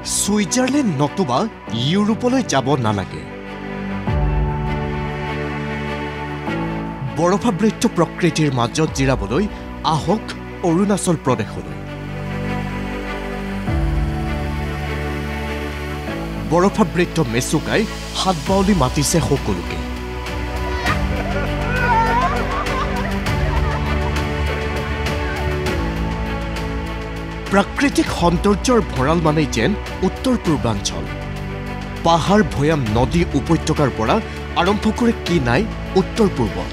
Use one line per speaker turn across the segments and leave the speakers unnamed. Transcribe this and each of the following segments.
Switzerland নতুবা ইউৰোপলৈ যাব নালাগে। বৰফাবৃত প্ৰকৃতিৰ মাজত জিৰাবলৈ আহক অৰুণাচল প্ৰদেশলৈ। বৰফাবৃত মেচুকাই হাত বাউলি মাতিছে সকলোকে। প্ৰাকৃতিক সৌন্দৰ্যৰ ভঁৰাল মানেই যেন উত্তৰ পূৰ্বাঞ্চল। পাহাৰ ভৈয়াম নদী উপত্যকাৰ পৰা আৰম্ভ কৰি কি নাই উত্তৰ পূৰ্বত।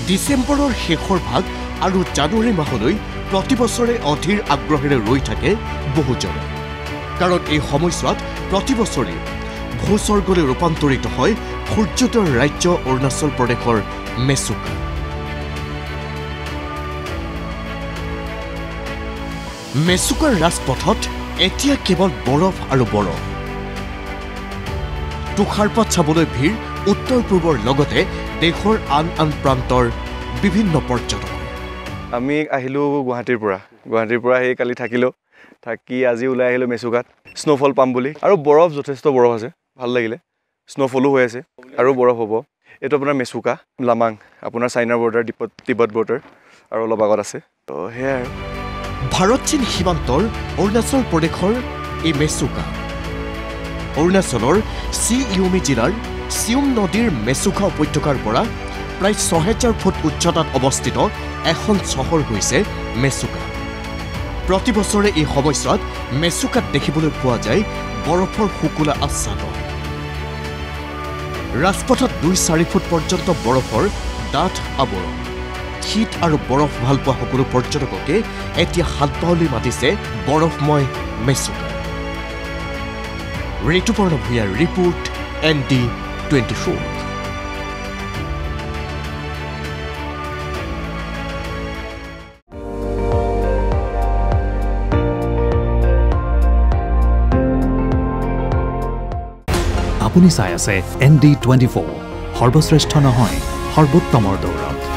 ডিচেম্বৰৰ শেষৰ ভাগ আৰু জানুৱাৰী মাহলৈ প্ৰতি বছৰে অধীৰ আগ্ৰহেৰে ৰৈ থাকে বহুজনে, কাৰণ এই সময়ছোৱাত প্ৰতি বছৰে ভূস্বৰ্গলৈ ৰূপান্তৰিত হয় সূৰ্যোদয়ৰ ৰাজ্য অৰুণাচল প্ৰদেশৰ মেচুকা। মেচুকাৰ ৰাজপথত এতিয়া কেৱল বৰফ আৰু বৰফ। তুষাৰপাত চাবলৈ ভিৰ উত্তৰ পূৰ্বৰ লগতে দেশৰ আন আন প্ৰান্তৰ বিভিন্ন পৰ্যটক।
আমি আহিলোঁ গুৱাহাটীৰ পৰা সেই কালি থাকি আজি ওলাই আহিলোঁ মেচুকাত স্ন'ফল পাম বুলি। আৰু বৰফ যথেষ্ট বৰফ আছে, ভাল লাগিলে। স্ন'ফলো হৈ আছে আৰু বৰফ হ'ব। এইটো আপোনাৰ মেচুকা লামাং, আপোনাৰ চাইনাৰ বৰ্ডাৰ তিব্বত বৰ্ডাৰ আৰু অলপ আগত আছে। তো সেয়াই আৰু
ভাৰত চীন সীমান্তৰ অৰুণাচল প্ৰদেশৰ এই মেচুকা। অৰুণাচলৰ চিইউমি জিলাৰ চিউম নদীৰ মেচুকা উপত্যকাৰ পৰা প্ৰায় ৬,০০০ ফুট উচ্চতাত অৱস্থিত এখন চহৰ হৈছে মেচুকা। প্ৰতি বছৰে এই সময়ছোৱাত মেচুকাত দেখিবলৈ পোৱা যায় বৰফৰ শুকুলা আচ্ছাদন। ৰাজপথত ২-৪ ফুট পৰ্যন্ত বৰফৰ ডাঠ আৱৰণ। শীত আৰু বৰফ ভাল পোৱা সকলো পৰ্যটককে এতিয়া হাত বাউলি মাতিছে বৰফময় মেচুকা। ঋতুপৰ্ণ ভূঞাৰ ৰিপোৰ্ট, ND24।
আপুনি চাই আছে ND24, সৰ্বশ্ৰেষ্ঠ নহয় সৰ্বোত্তমৰ দৌৰত।